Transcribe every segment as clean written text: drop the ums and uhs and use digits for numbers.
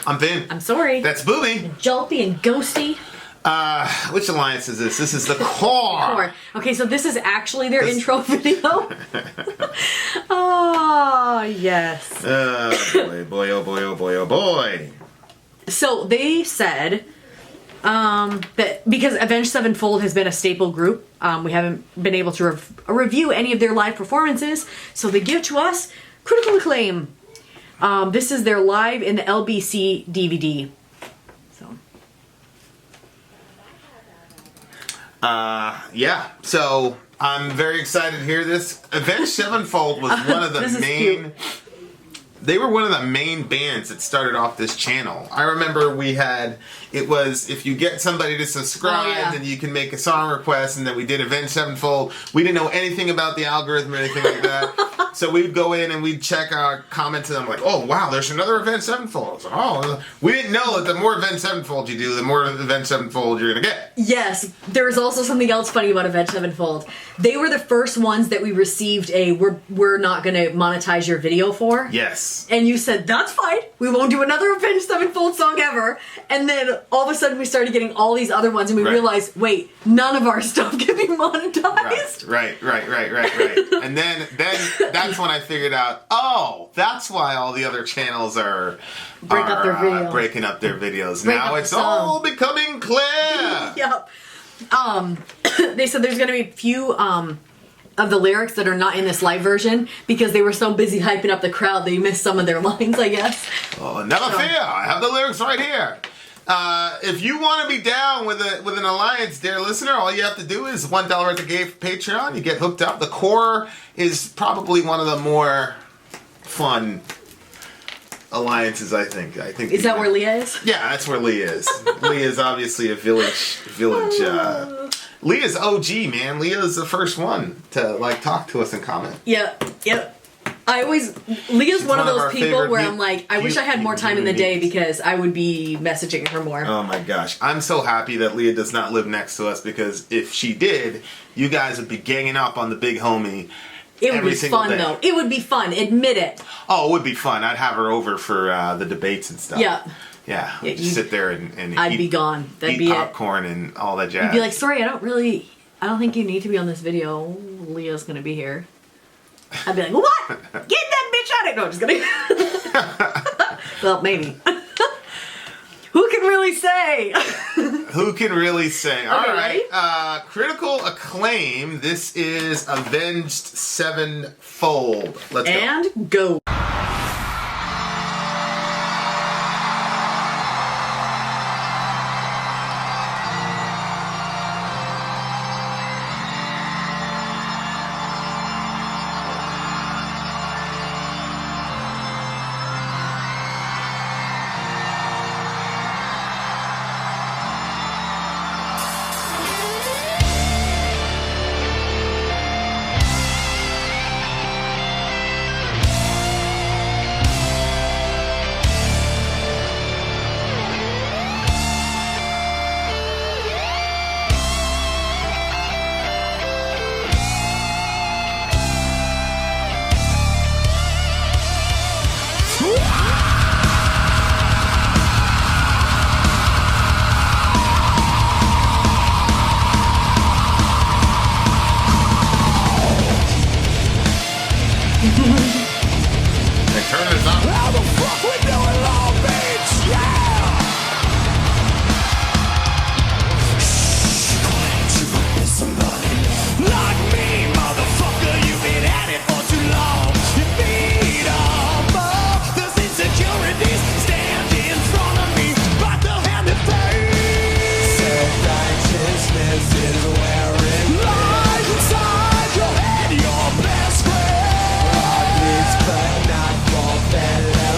I'm Vin. I'm sorry. That's Booby. Jalpy and Ghosty. Which alliance is this? This is the Core. Okay, so this is actually their intro video. Oh, yes. Boy, boy, oh boy, oh boy, oh boy. So they said that because Avenged Sevenfold has been a staple group, we haven't been able to review any of their live performances, so they give to us critical acclaim. This is their live in the LBC DVD. So. Yeah. So I'm very excited to hear this. Avenged Sevenfold was one of the main. They were one of the main bands that started off this channel. I remember it was if you get somebody to subscribe, then you can make a song request, and then we did Avenged Sevenfold. We didn't know anything about the algorithm or anything like that. So we'd go in and we'd check our comments, and I'm like, oh wow, there's another Avenged Sevenfold. Oh, we didn't know that the more Avenged Sevenfold you do, the more Avenged Sevenfold you're gonna get. Yes, there was also something else funny about Avenged Sevenfold. They were the first ones that we received we're not gonna monetize your video for. Yes. And you said, that's fine. We won't do another Avenged Sevenfold song ever. And then all of a sudden we started getting all these other ones and we realized, wait, none of our stuff can be monetized. Right. And then that's when I figured out, oh, that's why all the other channels are breaking up their videos. Now it's all becoming clear. Yep. They said there's going to be a few of the lyrics that are not in this live version because they were so busy hyping up the crowd they missed some of their lines, I guess. Oh, never fear. I have the lyrics right here. If you want to be down with an alliance, dear listener, all you have to do is $1 at the gate for Patreon. You get hooked up. The Core is probably one of the more fun alliances, I think. Is that where Leah is? Yeah, that's where Leah is. Leah is obviously a village. Leah's OG, man. Leah's the first one to talk to us and comment. Yep. Leah's one of those people where I'm like, I wish I had more time in the day because I would be messaging her more. Oh my gosh. I'm so happy that Leah does not live next to us because if she did, you guys would be ganging up on the big homie. It would be fun, though. It would be fun. Admit it. Oh, it would be fun. I'd have her over for the debates and stuff. Yeah. Yeah, we'd just sit there and I'd be gone. That'd eat be popcorn and all that jazz. You'd be like, sorry, I don't think you need to be on this video. Leah's gonna be here. I'd be like, what? Get that bitch out of here. No, I'm just kidding. Well, maybe. Who can really say? Who can really say? All right. Critical acclaim. This is Avenged Sevenfold. Let's go. And go.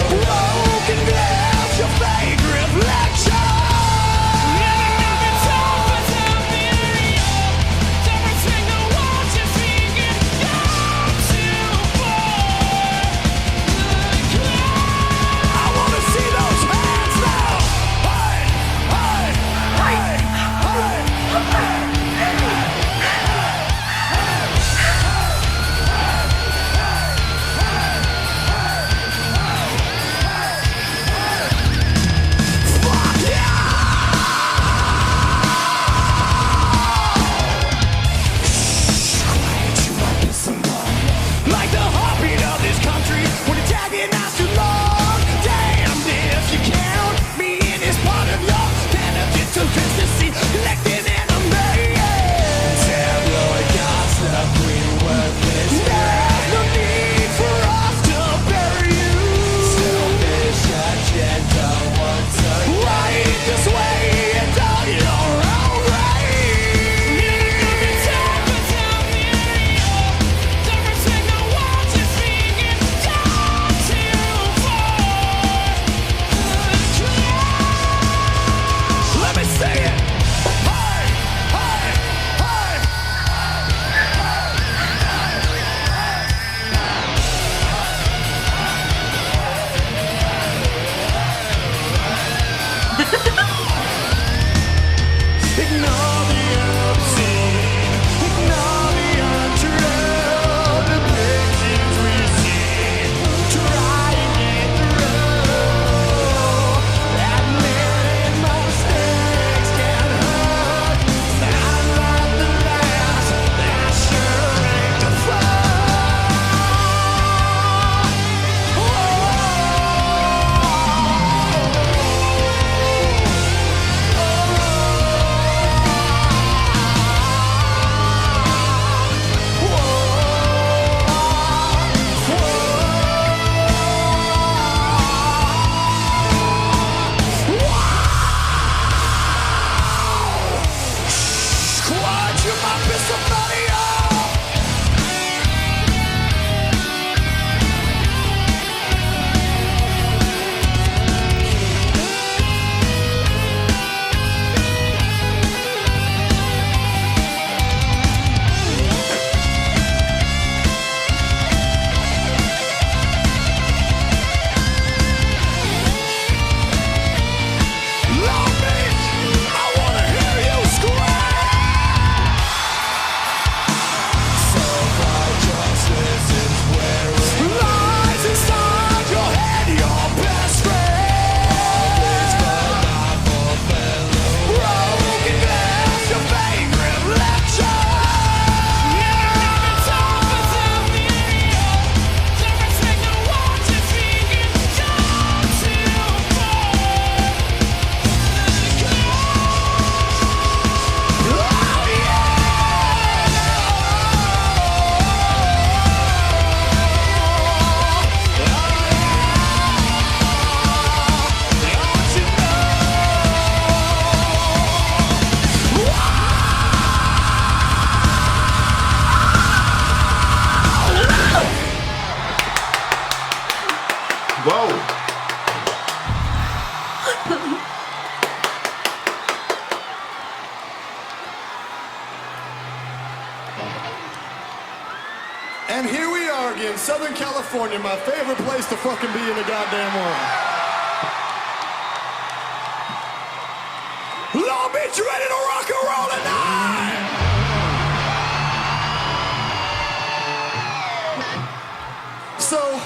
Broken glass, your fake Whoa. And here we are again, Southern California, my favorite place to fucking be in the goddamn world. Long Beach, ready to rock and roll tonight! So,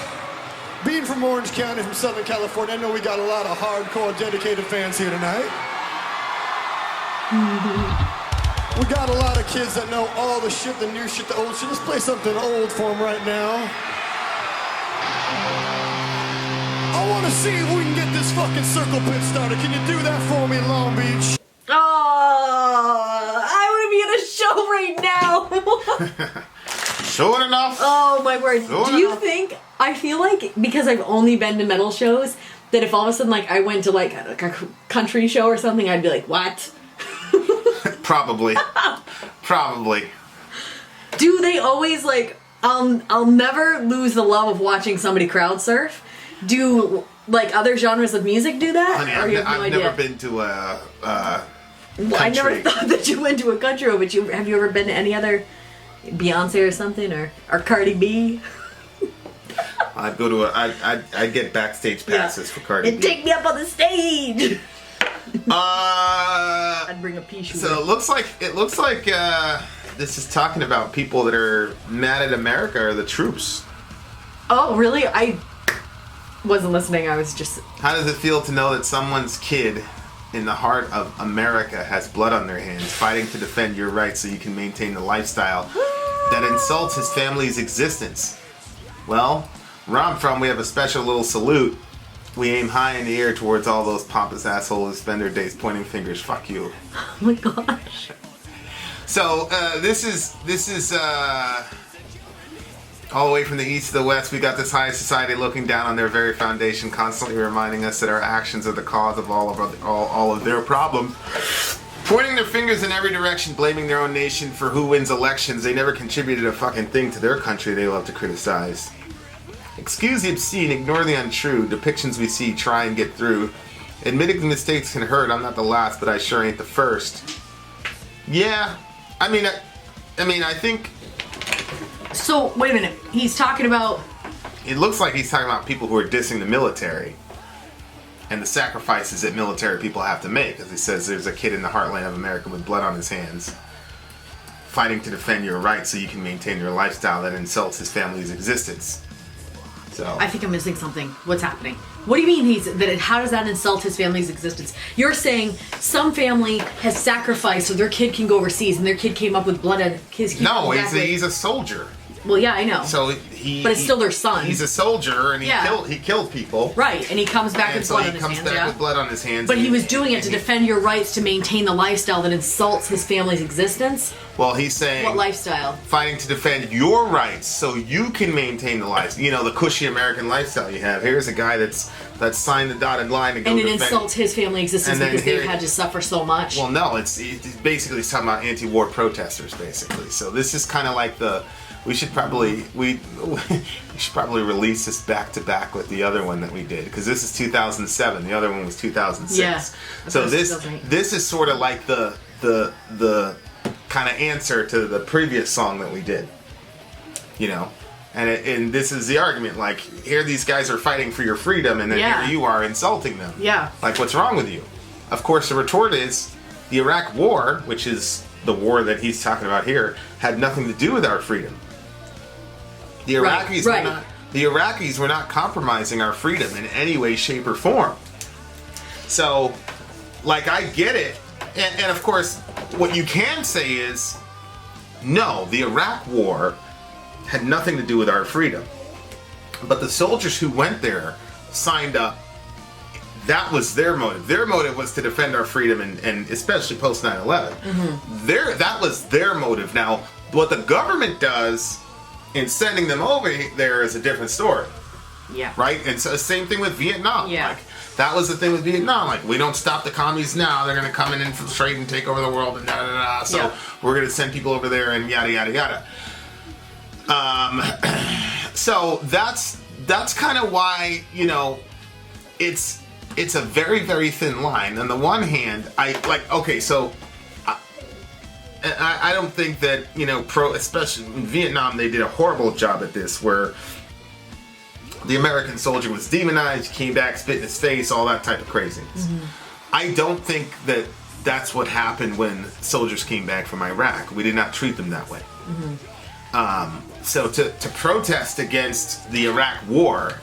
being from Orange County, from Southern California, I know we got a lot of hardcore, dedicated fans here tonight. We got a lot of kids that know all the shit, the new shit, the old shit. Let's play something old for them right now. I want to see if we can get this fucking circle pit started. Can you do that for me, Long Beach? Oh, I want to be in a show right now. Sure enough. Oh my word. Sure Do you enough. think, I feel like because I've only been to metal shows, that if all of a sudden like I went to like a country show or something, I'd be like, what? Probably. Probably. Do they always like, I'll never lose the love of watching somebody crowd surf. Do like other genres of music do that? Honey, Or you have no I've idea? never been to a Well, I never country. thought that you went to a country, but have you ever been to any other Beyonce or something, or Cardi B? I'd go to I'd get backstage passes for Cardi And B. take me up on the stage. Uh, I'd bring a pea shooter. so it looks like this is talking about people that are mad at America or the troops. Oh, really? I wasn't listening. I was just. How does it feel to know that someone's kid in the heart of America has blood on their hands, fighting to defend your rights so you can maintain the lifestyle that insults his family's existence? Well, where I'm from, we have a special little salute. We aim high in the air towards all those pompous assholes who spend their days pointing fingers. Fuck you. Oh my gosh. So this is all the way from the east to the west. We got this high society looking down on their very foundation, constantly reminding us that our actions are the cause of all of their problems. Pointing their fingers in every direction, blaming their own nation for who wins elections. They never contributed a fucking thing to their country they love to criticize. Excuse the obscene, ignore the untrue. Depictions we see, try and get through. Admitting mistakes can hurt. I'm not the last, but I sure ain't the first. Yeah, I mean, I think So, wait a minute. He's talking about. it looks like he's talking about people who are dissing the military and the sacrifices that military people have to make. As he says, there's a kid in the heartland of America with blood on his hands, fighting to defend your rights so you can maintain your lifestyle that insults his family's existence. So I think I'm missing something. What's happening? What do you mean how does that insult his family's existence? You're saying some family has sacrificed so their kid can go overseas and their kid came up with blood on his kid. no, he's a soldier. Well, yeah, I know. So But it's still their son. He's a soldier, and he killed people. Right, and he comes back And with so blood he on his comes hands. back Yeah. with blood on his hands. But and he was doing it to and defend your rights to maintain the lifestyle that insults his family's existence. Well, he's saying What lifestyle? fighting to defend your rights so you can maintain the life. You know, the cushy American lifestyle you have. Here's a guy that's signed the dotted line to go And it defend. insults his family existence And then because they've here- had to suffer so much. Well, no, it's basically he's talking about anti-war protesters, basically. So this is kind of like we should probably release this back to back with the other one that we did, because this is 2007. The other one was 2006. Yeah, So of course, this 2008. this is sort of like the kind of answer to the previous song that we did. You know. And this is the argument, like, here these guys are fighting for your freedom, and then Yeah. here you are insulting them. Yeah. Like, what's wrong with you? Of course, the retort is, the Iraq War, which is the war that he's talking about here, had nothing to do with our freedom. The Iraqis right. the Iraqis were not compromising our freedom in any way, shape, or form. So, like, I get it. And of course, what you can say is, no, the Iraq War had nothing to do with our freedom. But the soldiers who went there signed up. That was their motive. Their motive was to defend our freedom, and especially post 9/11. That was their motive. Now, what the government does in sending them over there is a different story. Yeah. Right? And so same thing with Vietnam. Yeah. Like, that was the thing with Vietnam. Like, we don't stop the commies now. They're going to come and infiltrate and take over the world and da-da-da-da. So Yeah. we're going to send people over there and yada, yada, yada. So that's kind of why, you know, it's a very, very thin line. On the one hand, I don't think that, you know, especially in Vietnam, they did a horrible job at this, where the American soldier was demonized, came back, spit in his face, all that type of craziness. I don't think that that's what happened when soldiers came back from Iraq. We did not treat them that way. So to protest against the Iraq war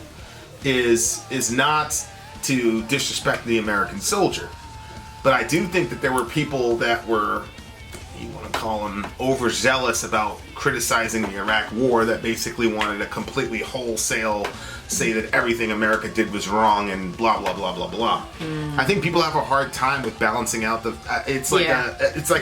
is not to disrespect the American soldier. But I do think that there were people that were, you want to call them, overzealous about criticizing the Iraq war, that basically wanted to completely wholesale say that everything America did was wrong and blah blah blah blah blah. I think people have a hard time with balancing out the. It's like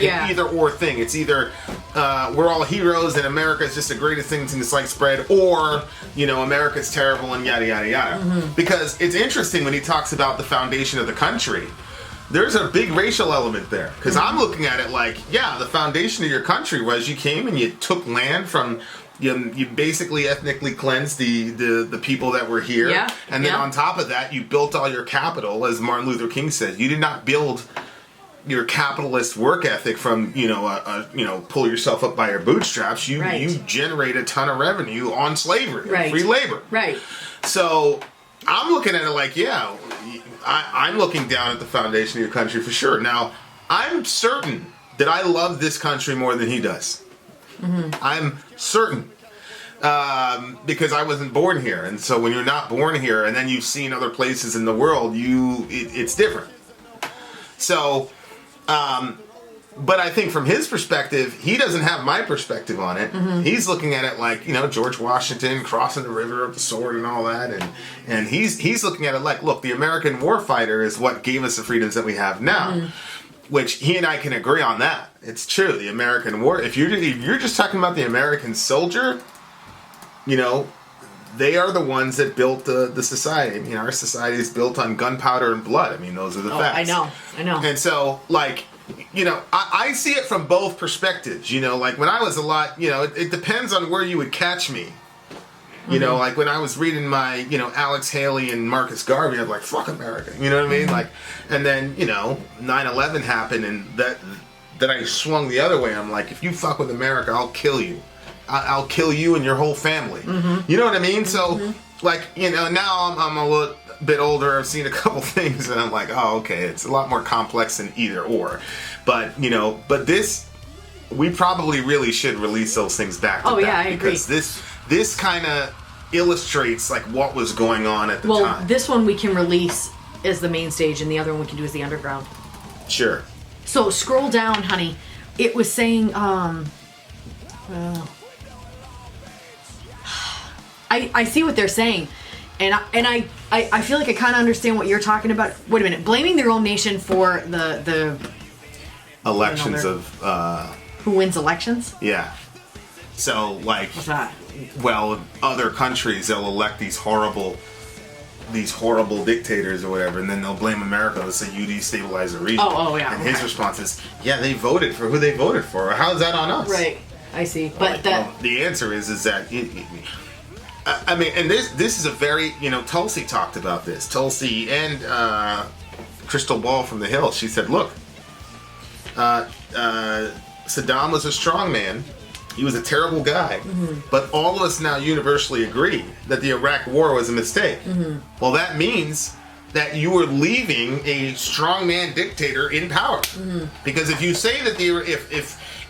an either or thing. It's either we're all heroes and America is just the greatest thing since sliced bread, or, you know, America's terrible and yada yada yada. Because it's interesting when he talks about the foundation of the country. There's a big racial element there, because I'm looking at it like, yeah, the foundation of your country was you came and you took land from, you basically ethnically cleansed the people that were here, and then on top of that, you built all your capital, as Martin Luther King said. You did not build your capitalist work ethic from, you know, pull yourself up by your bootstraps. You generate a ton of revenue on slavery, free labor. So I'm looking at it like, yeah, I'm looking down at the foundation of your country for sure. Now, I'm certain that I love this country more than he does. I'm certain. Because I wasn't born here. And so when you're not born here and then you've seen other places in the world, it's different. So, but I think from his perspective, he doesn't have my perspective on it. He's looking at it like, you know, George Washington crossing the river of the sword and all that, and he's looking at it like, look, the American warfighter is what gave us the freedoms that we have now, which he and I can agree on that. It's true. The American war. If you're just talking about the American soldier, you know, they are the ones that built the society. I mean, our society is built on gunpowder and blood. I mean, those are the facts. I know. And so, like, you know, I see it from both perspectives. You know, like when I was a lot, you know, it depends on where you would catch me. You know, like when I was reading my, you know, Alex Haley and Marcus Garvey, I'm like, fuck America. You know what I mean? Like, and then, you know, 9/11 happened, and that I swung the other way. I'm like, if you fuck with America, I'll kill you. I'll kill you and your whole family. You know what I mean? So, like, you know, now I'm a little bit older. I've seen a couple things, and I'm like, oh, okay, it's a lot more complex than either or. But, you know, this, we probably really should release those things back to back. Yeah, I agree. Because this kind of illustrates, like, what was going on at the time. Well, this one we can release as the main stage, and the other one we can do as the underground. Sure. So, scroll down, honey. It was saying, I see what they're saying, and I feel like I kind of understand what you're talking about. Wait a minute, blaming their own nation for the elections of who wins elections? Yeah. So, like, what's that? Well, other countries, they'll elect these horrible dictators or whatever, and then they'll blame America. They'll say you destabilize the region. Yeah. And his response is, yeah, they voted for who they voted for. How's that on us? Right. I see. But the answer is that I mean, and this is a very, you know, Tulsi talked about this. Tulsi and Crystal Ball from the Hill. She said, look, Saddam was a strong man. He was a terrible guy. But all of us now universally agree that the Iraq War was a mistake. Well, that means that you are leaving a strongman dictator in power. Because if you say that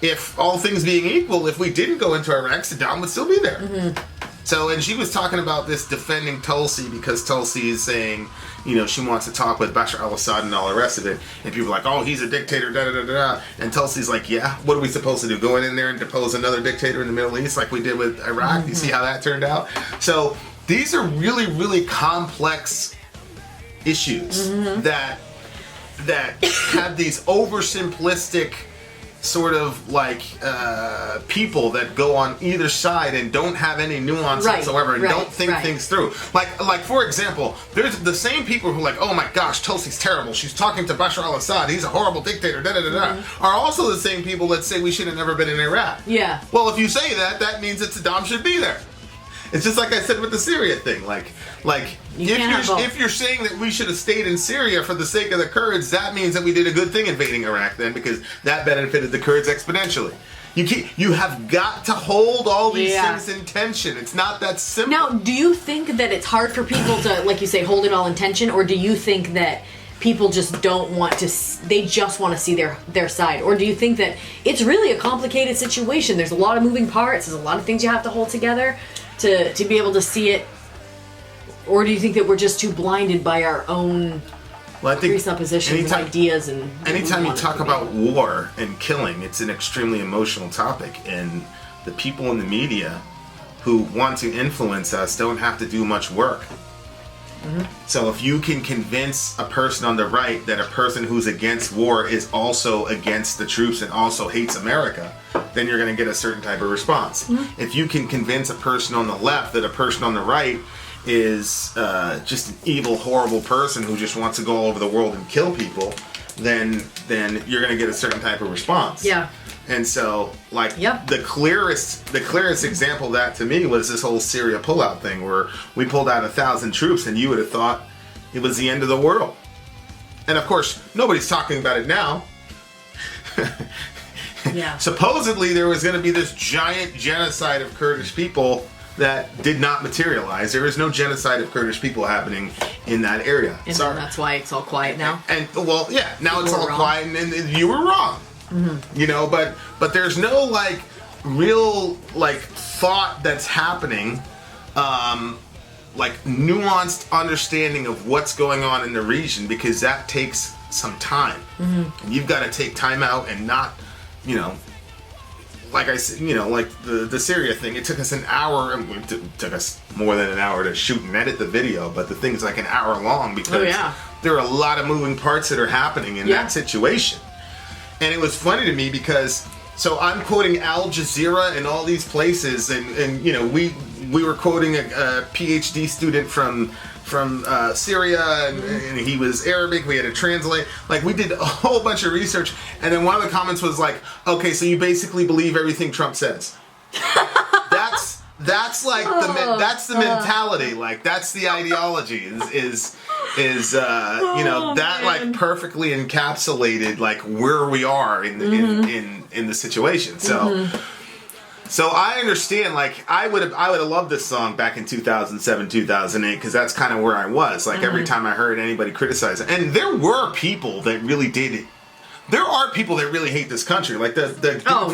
if all things being equal, if we didn't go into Iraq, Saddam would still be there. So, and she was talking about this, defending Tulsi, because Tulsi is saying, you know, she wants to talk with Bashar al-Assad and all the rest of it. And people are like, oh, he's a dictator, da-da-da-da-da. And Tulsi's like, yeah, what are we supposed to do? Go in there and depose another dictator in the Middle East like we did with Iraq? You see how that turned out? So, these are really, really complex issues that have these oversimplistic sort of like people that go on either side and don't have any nuance whatsoever and don't think things through. Like for example, there's the same people who are like, oh my gosh, Tulsi's terrible. She's talking to Bashar al-Assad. He's a horrible dictator. Da da da da. Are also the same people that say we should have never been in Iraq. Yeah. Well, if you say that, that means that Saddam should be there. It's just like I said with the Syria thing. Like if you're saying that we should have stayed in Syria for the sake of the Kurds, that means that we did a good thing invading Iraq then, because that benefited the Kurds exponentially. You have got to hold all these things in tension. It's not that simple. Now, do you think that it's hard for people to, like you say, hold it all in tension, or do you think that people just don't want to, they just want to see their side? Or do you think that it's really a complicated situation? There's a lot of moving parts, there's a lot of things you have to hold together to be able to see it? Or do you think that we're just too blinded by our own presuppositions and ideas? And anytime you talk about war and killing, it's an extremely emotional topic, and the people in the media who want to influence us don't have to do much work. So if you can convince a person on the right that a person who's against war is also against the troops and also hates America, then you're going to get a certain type of response. If you can convince a person on the left that a person on the right is just an evil, horrible person who just wants to go all over the world and kill people, then you're going to get a certain type of response. Yeah. And so, the clearest example of that to me was this whole Syria pullout thing, where we pulled out 1,000 troops, and you would have thought it was the end of the world. And of course, nobody's talking about it now. Yeah. Supposedly, there was going to be this giant genocide of Kurdish people that did not materialize. There is no genocide of Kurdish people happening in that area. And that's why it's all quiet now. And now it's all quiet, and you were wrong. You know, but there's no real thought that's happening, nuanced understanding of what's going on in the region, because that takes some time. And you've got to take time out and not, like I said, the Syria thing, it took us an hour, and it took us more than an hour to shoot and edit the video, but the thing's like an hour long because there are a lot of moving parts that are happening in that situation. And it was funny to me because, so I'm quoting Al Jazeera and all these places, and we were quoting a PhD student from Syria, and he was Arabic. We had to translate. We did a whole bunch of research, and then one of the comments was like, "Okay, so you basically believe everything Trump says." That's that's the mentality. That's the ideology. Perfectly encapsulated where we are in the situation. So I understand. I would have loved this song back in 2007, 2008, because that's kind of where I was. Every time I heard anybody criticize it, and there were people that really did it. There are people that really hate this country. The dude from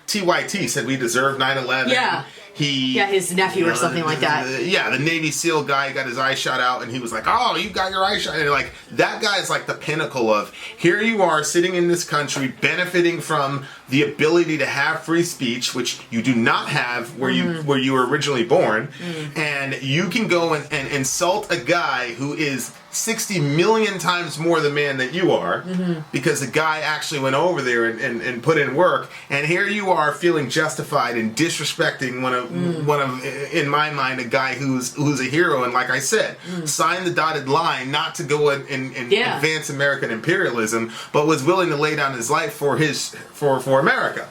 TYT said we deserve 9/11. Yeah. His nephew or something like that. The Navy SEAL guy got his eye shot out, and he was like, "Oh, you got your eye shot." And that guy is the pinnacle of, here you are sitting in this country benefiting from the ability to have free speech, which you do not have where you were originally born, and you can go and insult a guy who is 60 million times more the man that you are, because the guy actually went over there and put in work, and here you are feeling justified in disrespecting one of in my mind, a guy who's a hero, and like I said, signed the dotted line not to go and advance American imperialism, but was willing to lay down his life for America.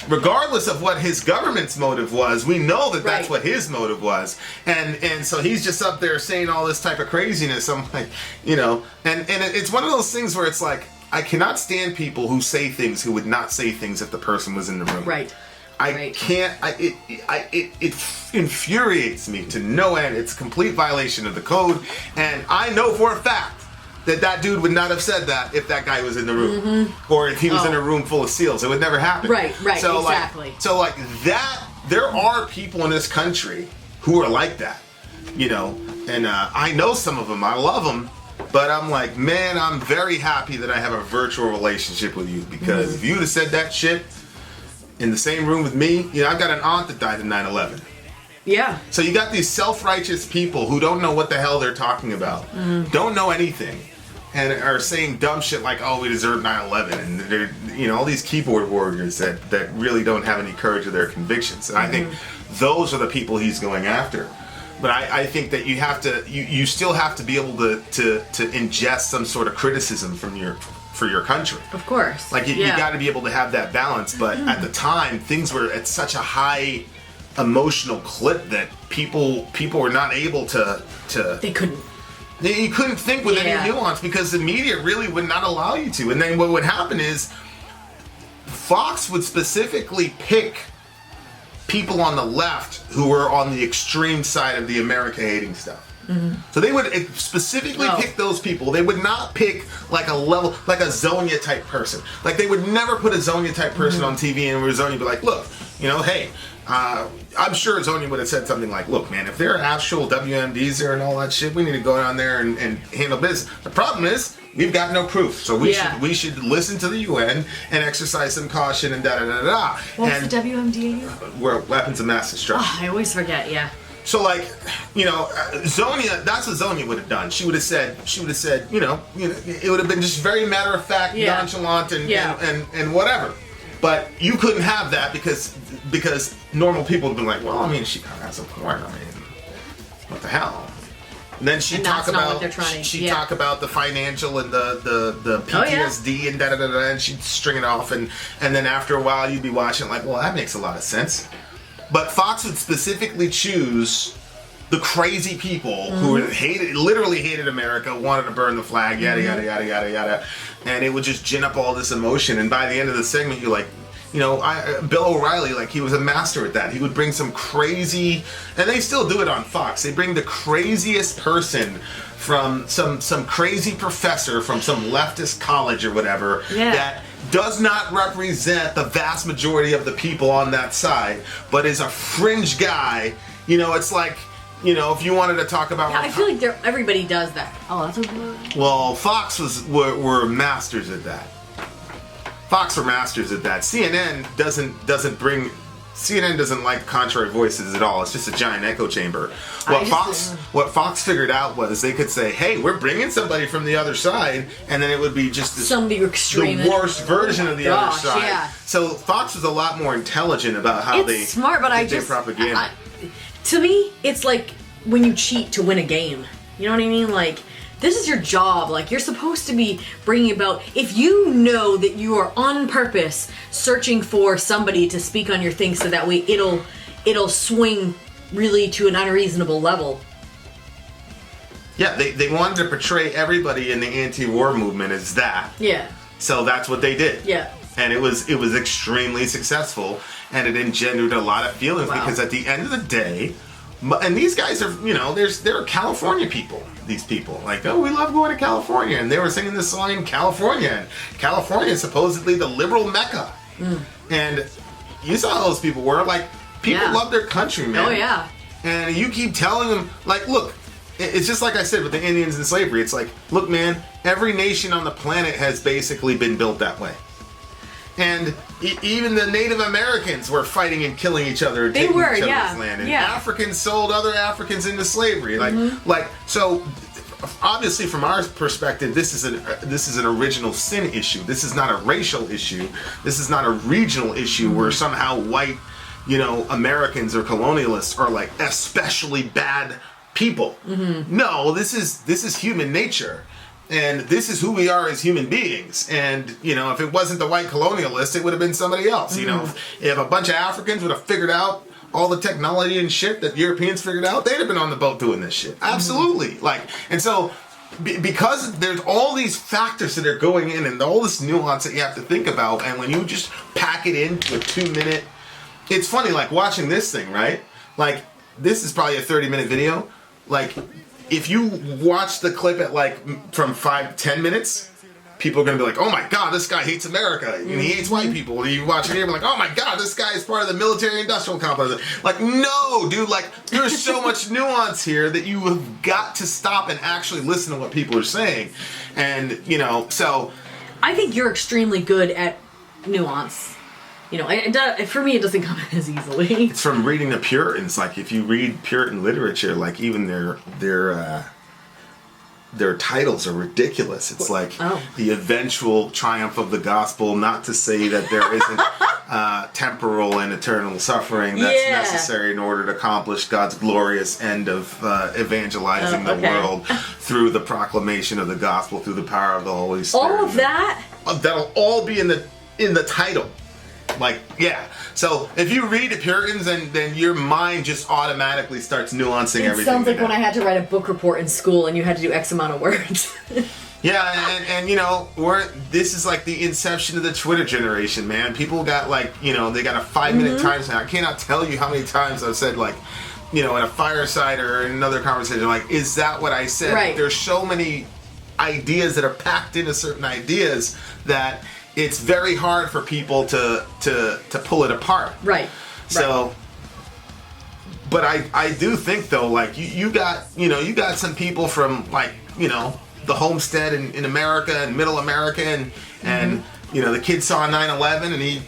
Regardless of what his government's motive was, we know that that's what his motive was, and so he's just up there saying all this type of craziness. I'm like, and it's one of those things where it's I cannot stand people who say things who would not say things if the person was in the room. Right. I can't. It infuriates me to no end. It's a complete violation of the code, and I know for a fact that dude would not have said that if that guy was in the room, or if he was in a room full of SEALs. It would never happen. Right, so exactly. That, there are people in this country who are like that, and I know some of them. I love them, but I'm like, man, I'm very happy that I have a virtual relationship with you, because if you'd have said that shit in the same room with me, I've got an aunt that died in 9/11. Yeah. So you got these self-righteous people who don't know what the hell they're talking about, don't know anything, and are saying dumb shit like, "Oh, we deserve 9/11," and they're, all these keyboard warriors that really don't have any courage of their convictions. And I think those are the people he's going after. But I think that you have to, you still have to be able to ingest some sort of criticism for your country. Of course. You got to be able to have that balance. But at the time, things were at such a high emotional clip that people were not able to. They couldn't. You couldn't think with any nuance because the media really would not allow you to. And then what would happen is Fox would specifically pick people on the left who were on the extreme side of the America hating stuff. So they would specifically pick those people. They would not pick like a Zonia type person. Like they would never put a Zonia type person on TV and Zonia would be like, look, hey, I'm sure Zonia would have said something like, look, man, if there are actual WMDs there and all that shit, we need to go down there and handle business. The problem is, we've got no proof. So we should listen to the UN and exercise some caution and da-da-da-da-da. What's the WMD? Weapons of mass destruction. Oh, I always forget, So Zonia, that's what Zonia would have done. She would have said, it would have been just very matter of fact, nonchalant and whatever. But you couldn't have that because normal people would be like, well, I mean, she kind of has a point. I mean, what the hell? And then she'd talk about talk about the financial and the PTSD and da-da-da-da, and she'd string it off, and then after a while you'd be watching like, well, that makes a lot of sense. But Fox would specifically choose the crazy people who literally hated America, wanted to burn the flag, yada yada yada yada yada, and it would just gin up all this emotion. And by the end of the segment, you're like, Bill O'Reilly, like he was a master at that. He would bring some crazy, and they still do it on Fox. They bring the craziest person from some crazy professor from some leftist college or whatever that does not represent the vast majority of the people on that side, but is a fringe guy. It's like, if you wanted to talk about... I feel like everybody does that. Oh, that's okay. Well, Fox were masters at that. Fox were masters at that. CNN doesn't like contrary voices at all. It's just a giant echo chamber. What Fox figured out was they could say, "Hey, we're bringing somebody from the other side," and then it would be just somebody extreme, the worst version of the other side. Yeah. So Fox was a lot more intelligent about how they smart, but did their propaganda. To me, it's like when you cheat to win a game. You know what I mean? Like, this is your job. Like, you're supposed to be bringing about... If you know that you are on purpose searching for somebody to speak on your thing so that way it'll swing really to an unreasonable level. Yeah, they wanted to portray everybody in the anti-war movement as that. Yeah. So that's what they did. Yeah. And it was extremely successful, and it engendered a lot of feelings because at the end of the day, and these guys are, they're California people. These people, like, oh, we love going to California, and they were singing this song in California, and California is supposedly the liberal mecca. And you saw how those people were, like, people love their country, man. Oh yeah. And you keep telling them, like, look, it's just like I said with the Indians and slavery. It's like, look, man, every nation on the planet has basically been built that way. And even the Native Americans were fighting and killing each other and taking each other's land. And Africans sold other Africans into slavery. So obviously from our perspective, this is an original sin issue. This is not a racial issue. This is not a regional issue where somehow white, Americans or colonialists are like especially bad people. No, this is human nature. And this is who we are as human beings. And, if it wasn't the white colonialist, it would have been somebody else. If a bunch of Africans would have figured out all the technology and shit that Europeans figured out, they'd have been on the boat doing this shit. Absolutely. And so, because there's all these factors that are going in and all this nuance that you have to think about, and when you just pack it into a 2-minute... It's funny, like, watching this thing, right? Like, this is probably a 30-minute video. Like... If you watch the clip at from 5 to 10 minutes, people are going to be like, oh my God, this guy hates America and he hates white people. And you watch it here and be like, oh my God, this guy is part of the military industrial complex. Like, no, dude, there's so much nuance here that you have got to stop and actually listen to what people are saying. And, so. I think you're extremely good at nuance. For me, it doesn't come as easily. It's from reading the Puritans. Like, if you read Puritan literature, like, even their titles are ridiculous. It's like the eventual triumph of the gospel, not to say that there isn't temporal and eternal suffering that's necessary in order to accomplish God's glorious end of evangelizing the world through the proclamation of the gospel, through the power of the Holy Spirit. All of that? That'll all be in the title. Like, yeah. So if you read the Puritans, then your mind just automatically starts nuancing everything. It sounds like when I had to write a book report in school and you had to do X amount of words. Yeah, and you know, this is like the inception of the Twitter generation, man. People got like, you know, they got a 5-minute time span. I cannot tell you how many times I've said like, you know, in a fireside or in another conversation, like, is that what I said? Right. There's so many ideas that are packed into certain ideas that it's very hard for people to pull it apart. Right. So, but I do think though, like you got some people from like, you know, the homestead in America and middle America and you know, the kid saw 9/11 and he,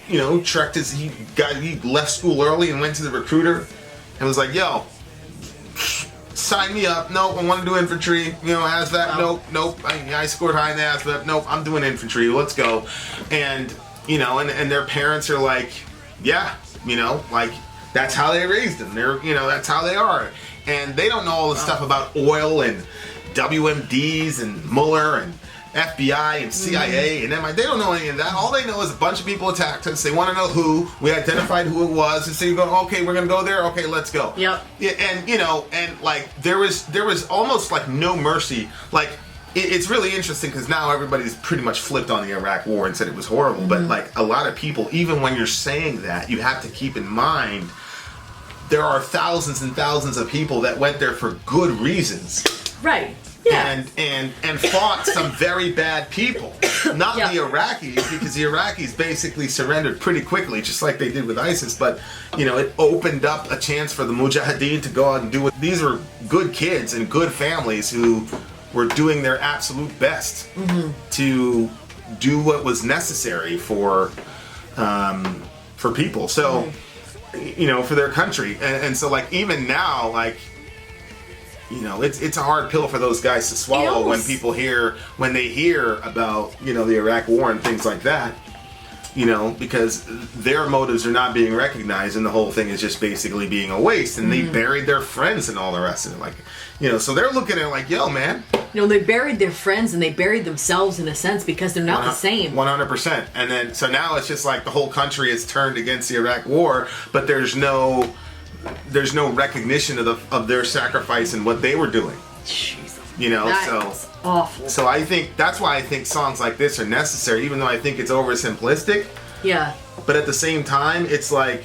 you know, he left school early and went to the recruiter and was like, yo, sign me up. Nope, I want to do infantry. You know, ASVAB. Wow. Nope. I scored high in the ASVAB. Nope, I'm doing infantry. Let's go. And you know, and their parents are like, yeah, you know, like that's how they raised them. They're, you know, that's how they are. And they don't know all the stuff about oil and WMDs and Mueller and FBI and CIA and MI. They don't know any of that. All they know is a bunch of people attacked us. They want to know who. We identified who it was, and so you go, okay, we're gonna go there. Okay, let's go. Yep. Yeah, and you know, and like there was almost like no mercy. Like it's really interesting because now everybody's pretty much flipped on the Iraq War and said it was horrible. But like a lot of people, even when you're saying that, you have to keep in mind there are thousands and thousands of people that went there for good reasons. Right. Yeah. And fought some very bad people. Not the Iraqis, because the Iraqis basically surrendered pretty quickly, just like they did with ISIS. But, you know, it opened up a chance for the Mujahideen to go out and do it. These were good kids and good families who were doing their absolute best to do what was necessary for people. So, you know, for their country. And so, like, even now, like, you know, it's a hard pill for those guys to swallow when they hear about, you know, the Iraq War and things like that, you know, because their motives are not being recognized and the whole thing is just basically being a waste, and they buried their friends and all the rest of it. Like, you know, so they're looking at it like, yo, man. You know, they buried their friends and they buried themselves in a sense because they're not the same. 100%. And then, so now it's just like the whole country is turned against the Iraq War, but there's no recognition of their sacrifice and what they were doing. Jeez. You know, That's awful. So I think that's why I think songs like this are necessary, even though I think it's oversimplistic. Yeah. But at the same time, it's like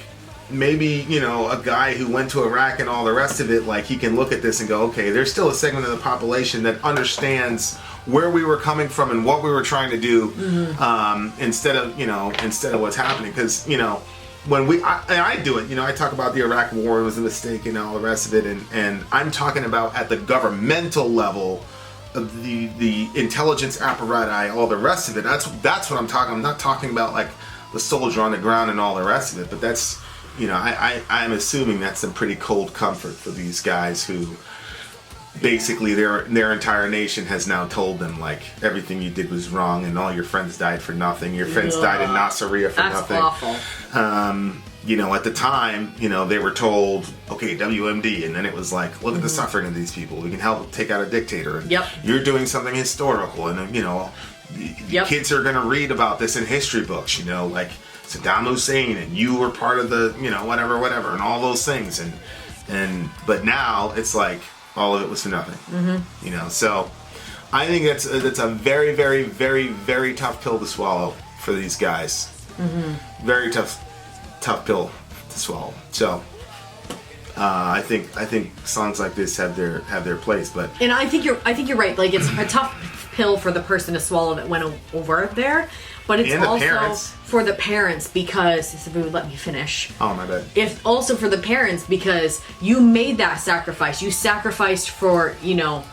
maybe, you know, a guy who went to Iraq and all the rest of it, like he can look at this and go, okay, there's still a segment of the population that understands where we were coming from and what we were trying to do, instead of what's happening. Because, you know, when I do it, you know, I talk about the Iraq War, it was a mistake and all the rest of it, and I'm talking about at the governmental level of the intelligence apparatus, all the rest of it. That's what I'm talking. I'm not talking about like the soldier on the ground and all the rest of it, but that's, you know, I'm assuming that's some pretty cold comfort for these guys who basically their entire nation has now told them like everything you did was wrong and all your friends died for nothing. Your friends died in Nasiriyah for nothing. That's awful. You know, at the time, you know, they were told, okay, WMD, and then it was like, look at the suffering of these people. We can help take out a dictator. And you're doing something historical, and you know, the kids are going to read about this in history books. You know, like Saddam Hussein, and you were part of the, you know, whatever, and all those things. But now it's like all of it was for nothing. You know, so I think that's a very, very, very, very tough pill to swallow for these guys. Very tough pill to swallow. So I think songs like this have their place. But and I think you're right. Like, it's a tough pill for the person to swallow that went over there. But it's also parents. For the parents, because if you would let me finish. Oh, my bad. If also for the parents, because you made that sacrifice. You sacrificed for, you know,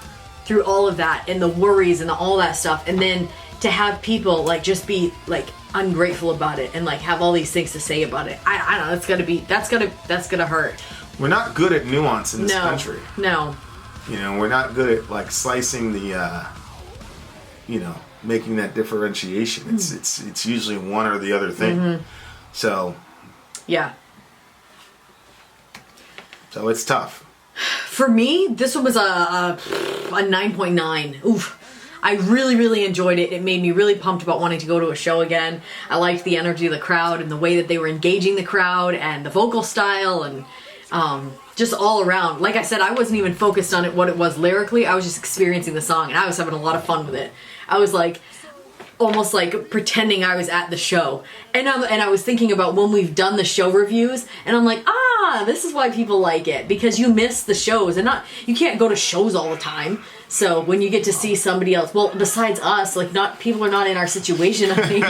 through all of that and the worries and all that stuff, and then to have people like just be like ungrateful about it and like have all these things to say about it. I don't know. That's gonna hurt. We're not good at nuance in this country. No. You know, we're not good at like slicing the, you know, making that differentiation. It's usually one or the other thing. So. Yeah. So it's tough. For me, this one was a 9.9. Oof. I really, really enjoyed it. It made me really pumped about wanting to go to a show again. I liked the energy of the crowd and the way that they were engaging the crowd and the vocal style and just all around. Like I said, I wasn't even focused on what it was lyrically. I was just experiencing the song, and I was having a lot of fun with it. I was like, almost like pretending I was at the show. And I was thinking about when we've done the show reviews, and I'm like, this is why people like it, because you miss the shows, and you can't go to shows all the time. So when you get to see somebody else, well, besides us, like people are not in our situation, I think.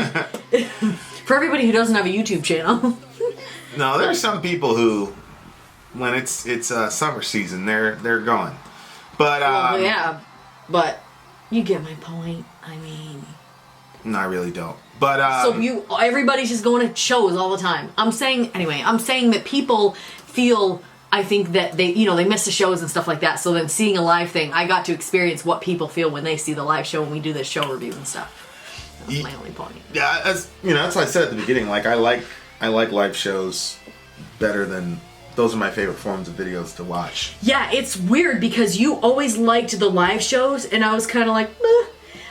For everybody who doesn't have a YouTube channel. No, there are some people who, when it's summer season, they're going. But well, yeah, but you get my point. I mean, no, I really don't. But so everybody's just going to shows all the time. I'm saying that people feel, I think that they miss the shows and stuff like that. So then seeing a live thing, I got to experience what people feel when they see the live show when we do the show reviews and stuff. That's my only point. Yeah, that's what I said at the beginning. Like I like live shows better than. Those are my favorite forms of videos to watch. Yeah, it's weird because you always liked the live shows, and I was kind of like, eh.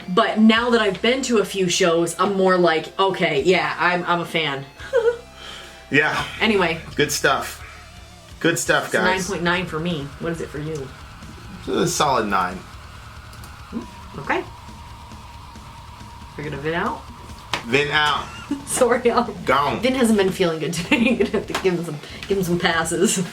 But now that I've been to a few shows, I'm more like, okay, yeah, I'm a fan. Yeah. Anyway. Good stuff. Good stuff, guys. 9.9 for me. What is it for you? It's a solid 9. Okay. We're gonna Vin out? Vin out. Sorry, Gone. Vin hasn't been feeling good today. You're gonna have to give him some passes.